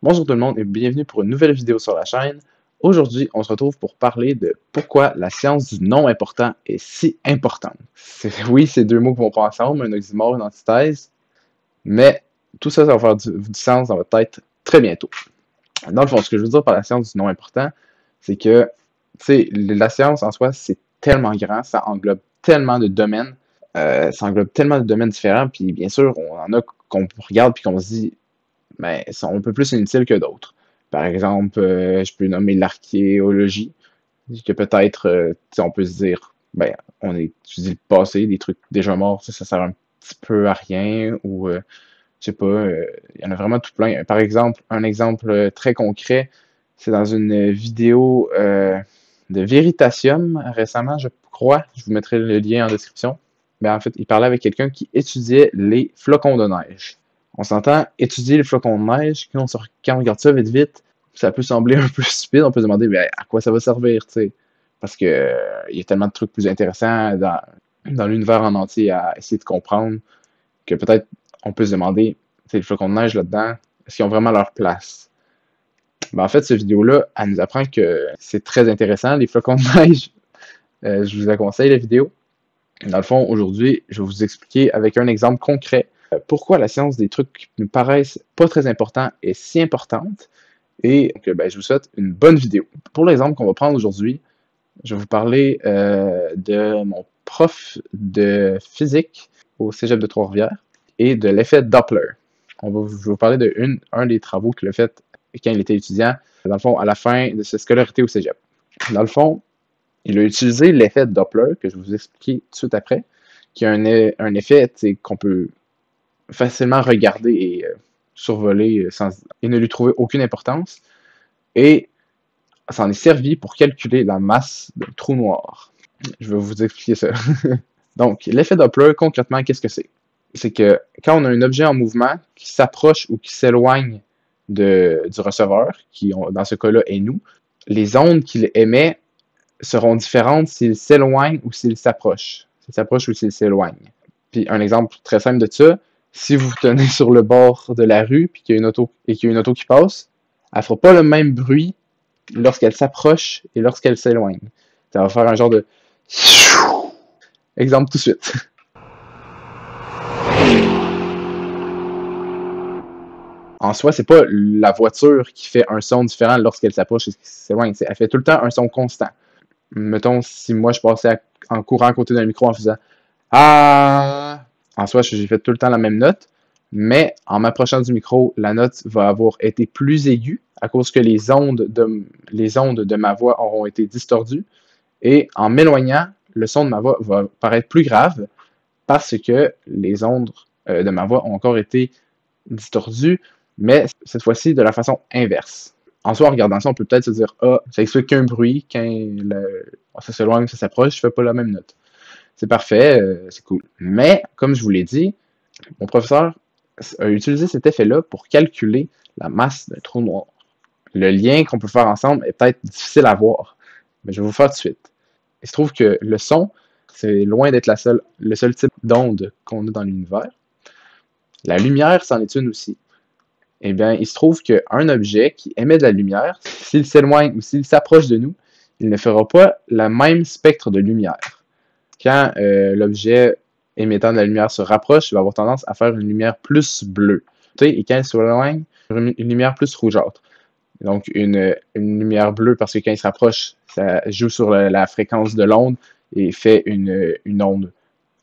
Bonjour tout le monde et bienvenue pour une nouvelle vidéo sur la chaîne. Aujourd'hui, on se retrouve pour parler de pourquoi la science du non important est si importante. Oui, c'est deux mots qui vont pas ensemble, un oxymore, une antithèse, mais tout ça, ça va faire du sens dans votre tête très bientôt. Dans le fond, ce que je veux dire par la science du non important, c'est que, la science en soi, c'est tellement grand, ça englobe tellement de domaines, différents, puis bien sûr, on en a qu'on regarde puis qu'on se dit, mais sont un peu plus inutiles que d'autres. Par exemple, je peux nommer l'archéologie, que peut-être, on peut se dire, ben, on étudie le passé, des trucs déjà morts, ça sert un petit peu à rien, ou, je sais pas, il y en a vraiment tout plein. Par exemple, un exemple très concret, c'est dans une vidéo de Veritasium récemment, je crois, je vous mettrai le lien en description. Ben, en fait, il parlait avec quelqu'un qui étudiait les flocons de neige. On s'entend, étudier les flocons de neige, quand on regarde ça vite vite, ça peut sembler un peu stupide, on peut se demander ben, à quoi ça va servir, tu sais. Parce que il y a tellement de trucs plus intéressants dans l'univers en entier à essayer de comprendre que peut-être on peut se demander, les flocons de neige là-dedans, est-ce qu'ils ont vraiment leur place? Ben, en fait, cette vidéo-là, elle nous apprend que c'est très intéressant, les flocons de neige. Je vous conseille la vidéo. Dans le fond, aujourd'hui, je vais vous expliquer avec un exemple concret pourquoi la science des trucs qui nous paraissent pas très importants est si importante. Et donc, ben, je vous souhaite une bonne vidéo. Pour l'exemple qu'on va prendre aujourd'hui, je vais vous parler de mon prof de physique au Cégep de Trois-Rivières et de l'effet Doppler. Je vais vous parler d'un des travaux qu'il a fait quand il était étudiant, dans le fond, à la fin de sa scolarité au Cégep. Dans le fond, il a utilisé l'effet Doppler, que je vais vous expliquer tout de suite après, qui est un effet qu'on peut facilement regarder et survoler et ne lui trouver aucune importance. Et ça en est servi pour calculer la masse d'un trou noir. Je vais vous expliquer ça. Donc, l'effet Doppler, concrètement, qu'est-ce que c'est? C'est que quand on a un objet en mouvement qui s'approche ou qui s'éloigne du receveur, qui dans ce cas-là est nous, les ondes qu'il émet seront différentes s'il s'éloigne ou s'il s'approche. S'il s'approche ou s'il s'éloigne. Puis un exemple très simple de ça, si vous vous tenez sur le bord de la rue puis qu'il y a une auto qui passe, elle fera pas le même bruit lorsqu'elle s'approche et lorsqu'elle s'éloigne. Ça va faire un genre de exemple tout de suite. En soi, c'est pas la voiture qui fait un son différent lorsqu'elle s'approche et s'éloigne. Elle fait tout le temps un son constant. Mettons, si moi je passais en courant à côté d'un micro en faisant Ah, en soi, j'ai fait tout le temps la même note, mais en m'approchant du micro, la note va avoir été plus aiguë à cause que les ondes de ma voix auront été distordues. Et en m'éloignant, le son de ma voix va paraître plus grave parce que les ondes de ma voix ont encore été distordues, mais cette fois-ci de la façon inverse. En soi, en regardant ça, on peut peut-être se dire Ah, ça explique qu'un bruit, quand ça s'éloigne, ça s'approche, je fais pas la même note. C'est parfait, c'est cool. Mais, comme je vous l'ai dit, mon professeur a utilisé cet effet-là pour calculer la masse d'un trou noir. Le lien qu'on peut faire ensemble est peut-être difficile à voir, mais je vais vous faire tout de suite. Il se trouve que le son, c'est loin d'être le seul type d'onde qu'on a dans l'univers. La lumière, c'en est une aussi. Eh bien, il se trouve qu'un objet qui émet de la lumière, s'il s'éloigne ou s'il s'approche de nous, il ne fera pas le même spectre de lumière. Quand l'objet émettant de la lumière se rapproche, il va avoir tendance à faire une lumière plus bleue. Et quand il s'éloigne, une lumière plus rougeâtre. Donc, une lumière bleue, parce que quand il se rapproche, ça joue sur la fréquence de l'onde et fait une onde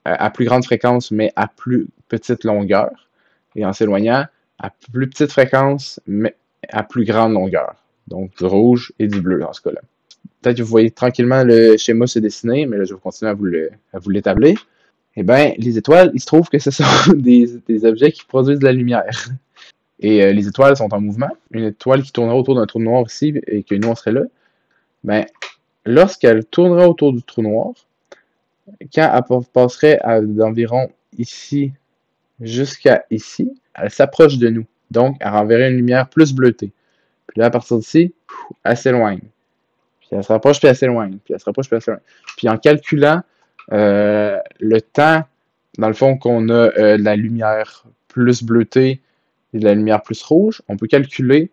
à plus grande fréquence, mais à plus petite longueur. Et en s'éloignant, à plus petite fréquence, mais à plus grande longueur. Donc, du rouge et du bleu dans ce cas-là. Peut-être que vous voyez tranquillement le schéma se dessiner, mais là, je vais continuer à vous l'établir. Eh bien, les étoiles, il se trouve que ce sont des objets qui produisent de la lumière. Et les étoiles sont en mouvement. Une étoile qui tournerait autour d'un trou noir ici et que nous, on serait là, ben, lorsqu'elle tournerait autour du trou noir, quand elle passerait d'environ ici jusqu'à ici, elle s'approche de nous. Donc, elle renverrait une lumière plus bleutée. Puis là, à partir d'ici, elle s'éloigne. Puis elle se rapproche, puis elle s'éloigne. Puis elle se rapproche, puis elle s'éloigne. Puis en calculant le temps, dans le fond, qu'on a de la lumière plus bleutée et de la lumière plus rouge, on peut calculer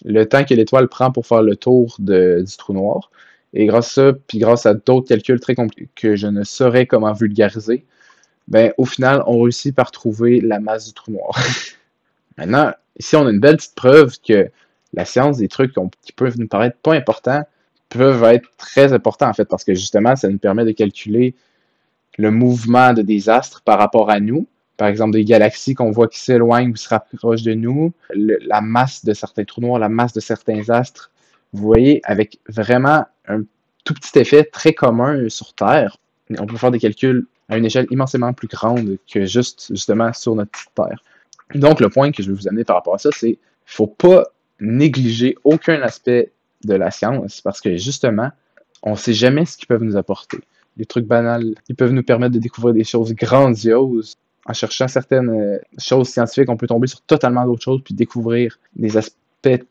le temps que l'étoile prend pour faire le tour du trou noir. Et grâce à ça, puis grâce à d'autres calculs très compliqués que je ne saurais comment vulgariser, ben, au final, on réussit par trouver la masse du trou noir. Maintenant, ici, on a une belle petite preuve que la science, des trucs qui peuvent nous paraître pas importants, peuvent être très importants, en fait, parce que justement, ça nous permet de calculer le mouvement des astres par rapport à nous. Par exemple, des galaxies qu'on voit qui s'éloignent ou se rapprochent de nous, la masse de certains trous noirs, la masse de certains astres. Vous voyez, avec vraiment un tout petit effet très commun sur Terre, on peut faire des calculs à une échelle immensément plus grande que juste, justement, sur notre petite Terre. Donc, le point que je vais vous amener par rapport à ça, c'est qu'il ne faut pas négliger aucun aspect de la science parce que, justement, on ne sait jamais ce qu'ils peuvent nous apporter. Les trucs banals, ils peuvent nous permettre de découvrir des choses grandioses. En cherchant certaines choses scientifiques, on peut tomber sur totalement d'autres choses puis découvrir des aspects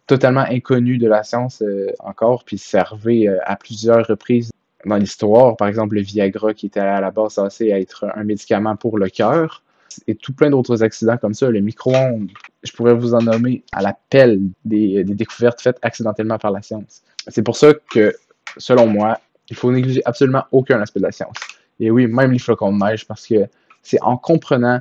totalement inconnus de la science encore, puis servir à plusieurs reprises dans l'histoire. Par exemple, le Viagra qui était à la base censé être un médicament pour le cœur et tout plein d'autres accidents comme ça. Le micro-ondes, je pourrais vous en nommer à la pelle des découvertes faites accidentellement par la science. C'est pour ça que, selon moi, il faut négliger absolument aucun aspect de la science. Et oui, même les flocons de neige, parce que c'est en comprenant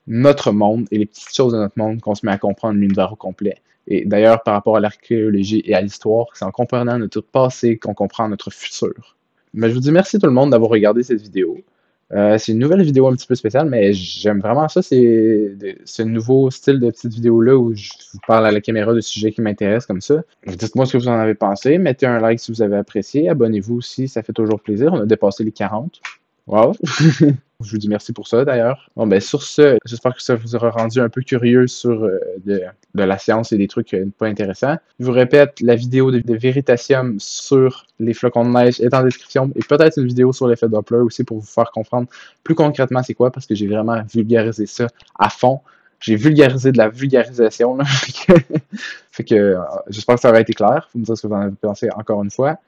notre monde et les petites choses de notre monde qu'on se met à comprendre l'univers au complet. Et d'ailleurs, par rapport à l'archéologie et à l'histoire, c'est en comprenant notre passé qu'on comprend notre futur. Mais je vous dis merci tout le monde d'avoir regardé cette vidéo. C'est une nouvelle vidéo un petit peu spéciale, mais j'aime vraiment ça. C'est ce nouveau style de petite vidéo-là où je vous parle à la caméra de sujets qui m'intéressent comme ça. Dites-moi ce que vous en avez pensé. Mettez un like si vous avez apprécié. Abonnez-vous aussi, ça fait toujours plaisir. On a dépassé les 40. Wow! Je vous dis merci pour ça d'ailleurs. Bon, ben sur ce, j'espère que ça vous aura rendu un peu curieux sur de la science et des trucs pas intéressants. Je vous répète, la vidéo de Veritasium sur les flocons de neige est en description et peut-être une vidéo sur l'effet Doppler aussi pour vous faire comprendre plus concrètement c'est quoi parce que j'ai vraiment vulgarisé ça à fond. J'ai vulgarisé de la vulgarisation. Là. fait que j'espère que ça aura été clair. Vous me direz ce que vous en avez pensé encore une fois.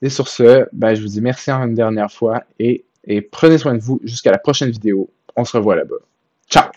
Et sur ce, ben, je vous dis merci une dernière fois et prenez soin de vous jusqu'à la prochaine vidéo. On se revoit là-bas. Ciao!